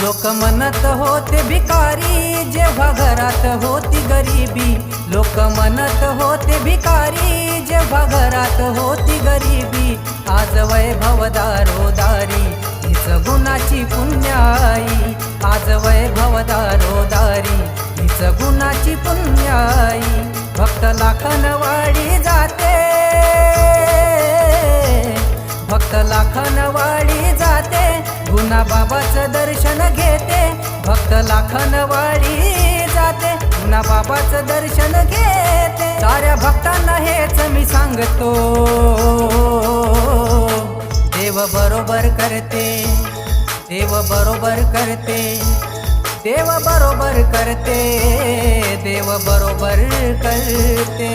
लोक म्हणत होते भिकारी जेव्हा घरात होती गरिबी। लोक म्हणत होते भिकारी जेव्हा घरात होती गरिबी। आज वैभव दारोदारी हीच गुणाची पुण्याई। आज वैभव दारोदारी हीच गुणाची पुण्याई। भक्त लाखनवाडी जाते, भक्त लाखनवाडी जाते, गुना बाबाचं दर्शन घेते। भक्त लाखनवाडी जाते, गुना बाबाचं दर्शन घेते। साऱ्या भक्तांना हेच मी सांगतो, देव बरोबर करते, देव बरोबर करते, देव बरोबर करते, देव बरोबर करते।